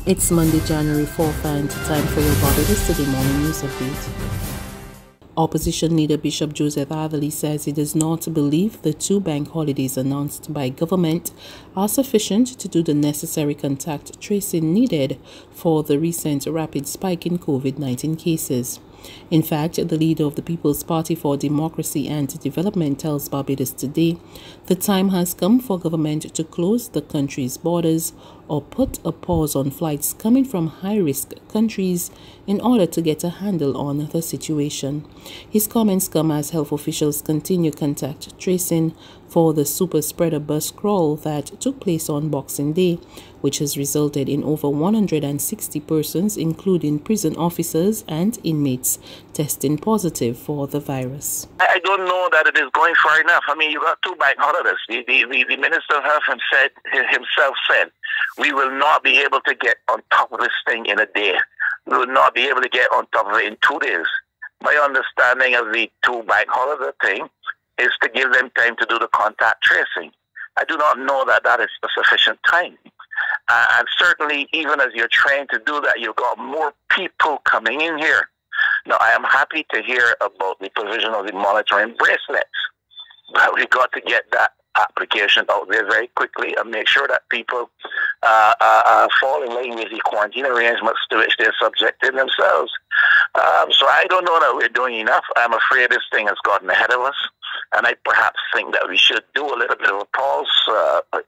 It's Monday, January 4th, and time for your Barbados Today Morning News Update. Opposition leader Bishop Joseph Atherley says he does not believe the 2 bank holidays announced by government are sufficient to do the necessary contact tracing needed for the recent rapid spike in COVID-19 cases. In fact, the leader of the People's Party for Democracy and Development tells Barbados Today the time has come for government to close the country's borders or put a pause on flights coming from high-risk countries in order to get a handle on the situation. His comments come as health officials continue contact tracing for the super spreader bus crawl that took place on Boxing Day, which has resulted in over 160 persons, including prison officers and inmates, testing positive for the virus. I don't know that it is going far enough. I mean, you got 2 bank holidays. The Minister of Health himself said, we will not be able to get on top of this thing in a day. We will not be able to get on top of it in 2 days. My understanding of the 2 bank holiday thing is to give them time to do the contact tracing. I do not know that that is a sufficient time. And certainly, even as you're trying to do that, you've got more people coming in here. Now, I am happy to hear about the provision of the monitoring bracelets. But we've got to get that application out there very quickly and make sure that people fall in line with the quarantine arrangements to which they're subjecting themselves. So I don't know that we're doing enough. I'm afraid this thing has gotten ahead of us. And I perhaps think that we should do a little bit of a pause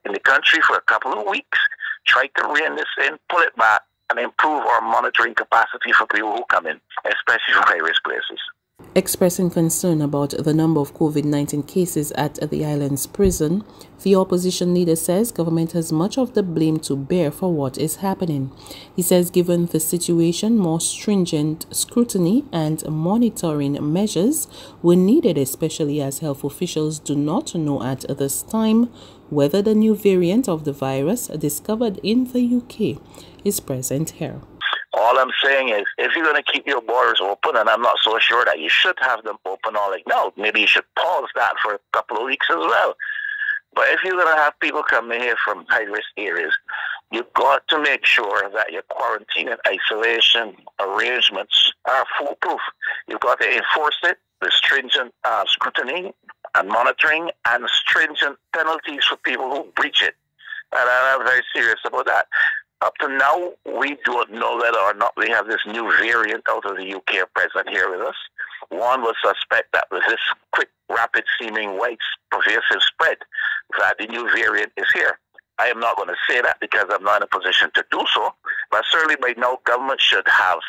in the country for a couple of weeks, try to rein this in, pull it back, and improve our monitoring capacity for people who come in, especially from high-risk places. Expressing concern about the number of COVID-19 cases at the island's prison, the opposition leader says government has much of the blame to bear for what is happening. He says given the situation, more stringent scrutiny and monitoring measures were needed, especially as health officials do not know at this time whether the new variant of the virus discovered in the UK is present here. All I'm saying is, if you're going to keep your borders open, and I'm not so sure that you should have them open all like now, maybe you should pause that for a couple of weeks as well. But if you're going to have people coming here from high-risk areas, you've got to make sure that your quarantine and isolation arrangements are foolproof. You've got to enforce it with stringent scrutiny and monitoring and stringent penalties for people who breach it. And I'm very serious about that. Up to now, we don't know whether or not we have this new variant out of the UK present here with us. One would suspect that with this quick, rapid-seeming, wide, pervasive spread, that the new variant is here. I am not going to say that because I'm not in a position to do so, but certainly by now, government should have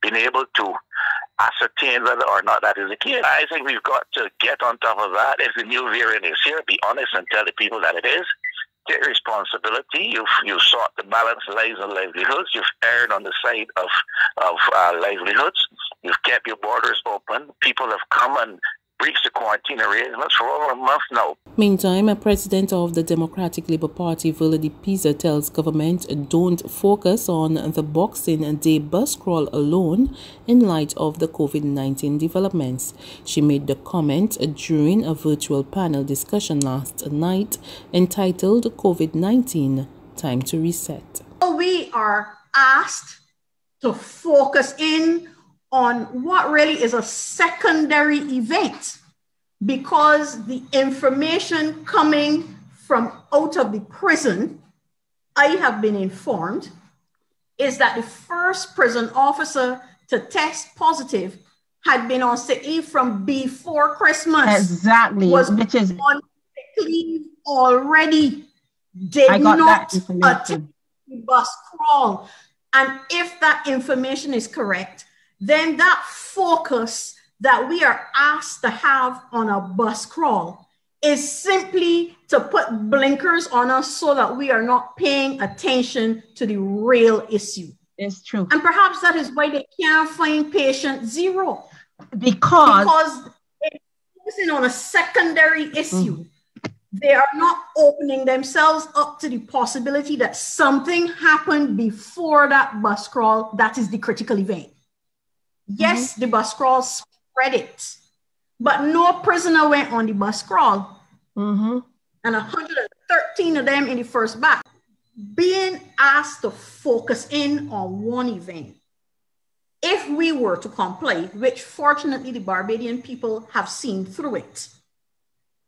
been able to ascertain whether or not that is the case. I think we've got to get on top of that. If the new variant is here, be honest and tell the people that it is. Take responsibility. You've sought to balance lives and livelihoods. You've erred on the side of livelihoods. You've kept your borders open. People have come and breached the quarantine arrangements for over a month now. Meantime, a president of the Democratic Labour Party, DEPEIZA'S, tells government don't focus on the Boxing Day bus crawl alone in light of the COVID-19 developments. She made the comment during a virtual panel discussion last night entitled COVID-19, Time to Reset. We are asked to focus in on what really is a secondary event, because the information coming from out of the prison, I have been informed, is that the first prison officer to test positive had been on sick leave from before Christmas. Exactly. Was which is on sick leave already. Did not attempt the bus crawl. And if that information is correct, then that focus that we are asked to have on a bus crawl is simply to put blinkers on us so that we are not paying attention to the real issue. It's true. And perhaps that is why they can't find patient zero. Because they're focusing on a secondary issue. They are not opening themselves up to the possibility that something happened before that bus crawl. That is the critical event. Yes, the bus crawl spread it, but no prisoner went on the bus crawl. And 113 of them in the first batch. Being asked to focus in on one event. If we were to comply, which fortunately the Barbadian people have seen through it,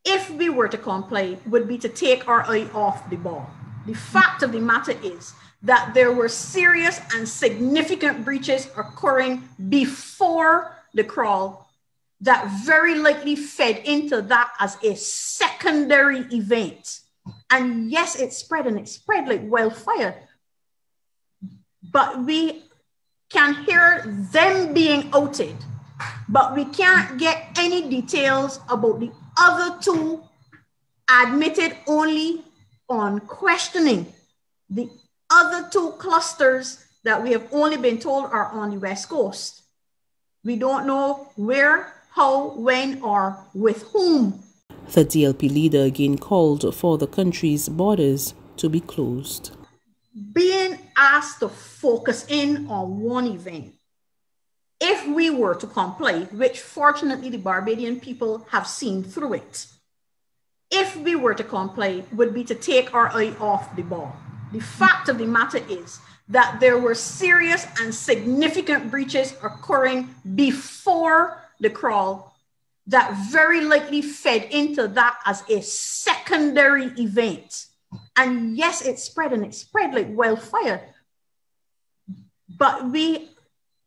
if we were to comply, would be to take our eye off the ball. The fact of the matter is that there were serious and significant breaches occurring before the crawl that very likely fed into that as a secondary event. And yes, it spread, and it spread like wildfire. But we can hear them being outed, but we can't get any details about the other two admitted only on questioning. The other two clusters that we have only been told are on the West Coast. We don't know where, how, when, or with whom. The DLP leader again called for the country's borders to be closed. Being asked to focus in on one event, if we were to comply, which fortunately the Barbadian people have seen through it, if we were to comply, would be to take our eye off the ball. The fact of the matter is that there were serious and significant breaches occurring before the crawl that very likely fed into that as a secondary event. And yes, it spread, and it spread like wildfire. But we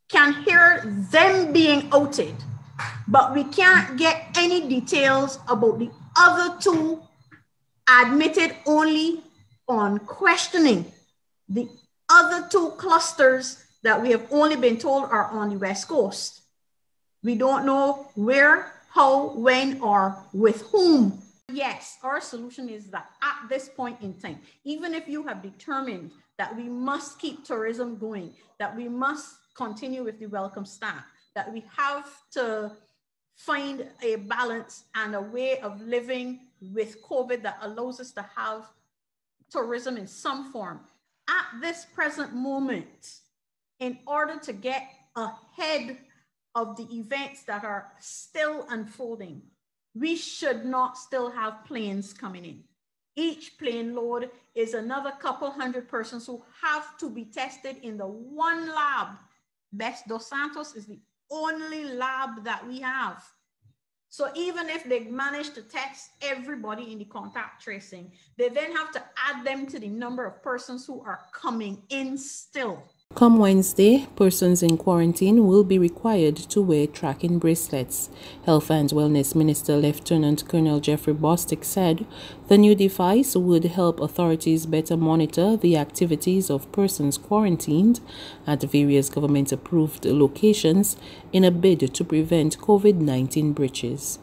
can hear them being outed, but we can't get any details about the other two admitted only on questioning. The other two clusters that we have only been told are on the West Coast. We don't know where, how, when, or with whom. Yes, our solution is that at this point in time, even if you have determined that we must keep tourism going, that we must continue with the welcome staff, that we have to find a balance and a way of living with COVID that allows us to have tourism in some form. At this present moment, in order to get ahead of the events that are still unfolding, we should not still have planes coming in. Each plane load is another couple hundred persons who have to be tested in the one lab. Best Dos Santos is the only lab that we have. So even if they manage to test everybody in the contact tracing, they then have to add them to the number of persons who are coming in still. Come Wednesday, persons in quarantine will be required to wear tracking bracelets. Health and Wellness Minister Lieutenant Colonel Jeffrey Bostic said the new device would help authorities better monitor the activities of persons quarantined at various government-approved locations in a bid to prevent COVID-19 breaches.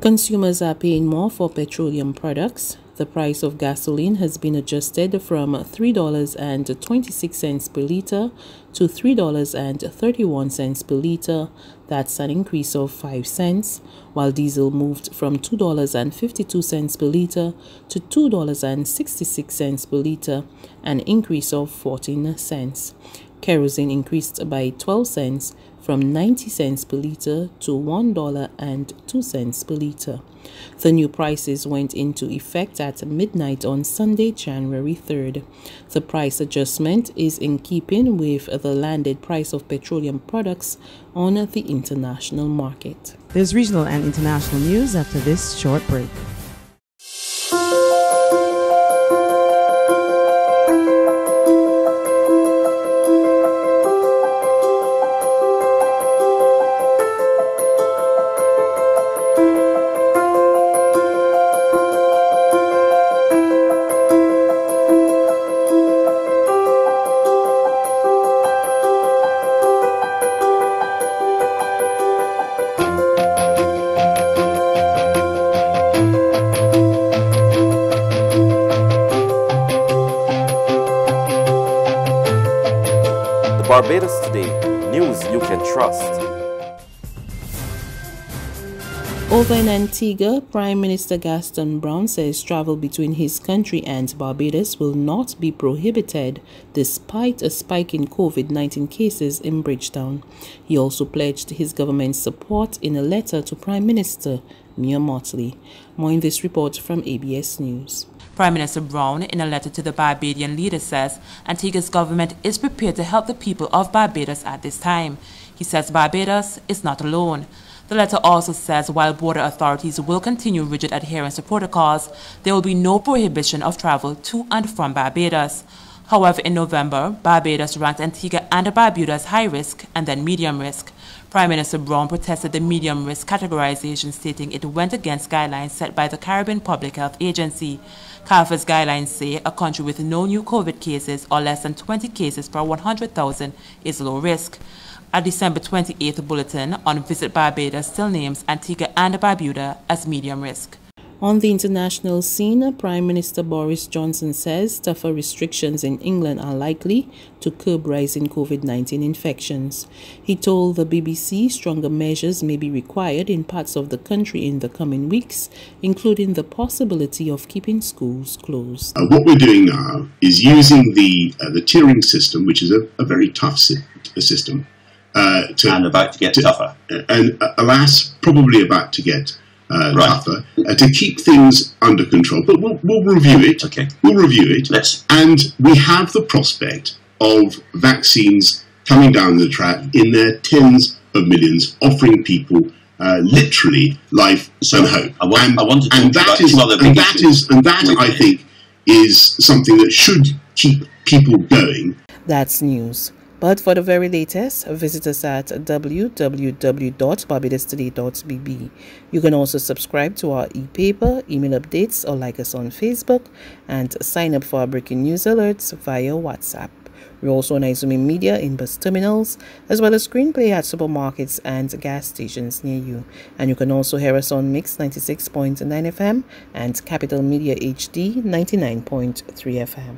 Consumers are paying more for petroleum products. The price of gasoline has been adjusted from $3.26 per liter to $3.31 per liter. That's an increase of 5 cents, while diesel moved from $2.52 per liter to $2.66 per liter, an increase of 14 cents. Kerosene increased by 12 cents from 90 cents per liter to $1.02 per liter. The new prices went into effect at midnight on Sunday, January 3rd. The price adjustment is in keeping with the landed price of petroleum products on the international market. There's regional and international news after this short break. Barbados Today, news you can trust. Over in Antigua, Prime Minister Gaston Brown says travel between his country and Barbados will not be prohibited despite a spike in COVID-19 cases in Bridgetown. He also pledged his government's support in a letter to Prime Minister Mia Mottley. More in this report from ABS News. Prime Minister Brown, in a letter to the Barbadian leader, says Antigua's government is prepared to help the people of Barbados at this time. He says Barbados is not alone. The letter also says while border authorities will continue rigid adherence to protocols, there will be no prohibition of travel to and from Barbados. However, in November, Barbados ranked Antigua and Barbuda as high risk and then medium risk. Prime Minister Brown protested the medium risk categorization, stating it went against guidelines set by the Caribbean Public Health Agency. CARPHA's guidelines say a country with no new COVID cases or less than 20 cases per 100,000 is low risk. A December 28th bulletin on Visit Barbados still names Antigua and Barbuda as medium risk. On the international scene, Prime Minister Boris Johnson says tougher restrictions in England are likely to curb rising COVID-19 infections. He told the BBC stronger measures may be required in parts of the country in the coming weeks, including the possibility of keeping schools closed. What we're doing now is using the tiering system, which is a very tough system. And about to get tougher. And alas, probably about to get tougher, to keep things under control. But we'll review it. Okay. We'll review it. And we have the prospect of vaccines coming down the track in their tens of millions, offering people literally life and hope. I want to talk about is, two other big issues. I think, is something that should keep people going. That's news. But for the very latest, visit us at www.barbadostoday.bb. You can also subscribe to our e-paper, email updates, or like us on Facebook, and sign up for our breaking news alerts via WhatsApp. We're also on Izumi Media in bus terminals, as well as screenplay at supermarkets and gas stations near you. And you can also hear us on Mix 96.9 FM and Capital Media HD 99.3 FM.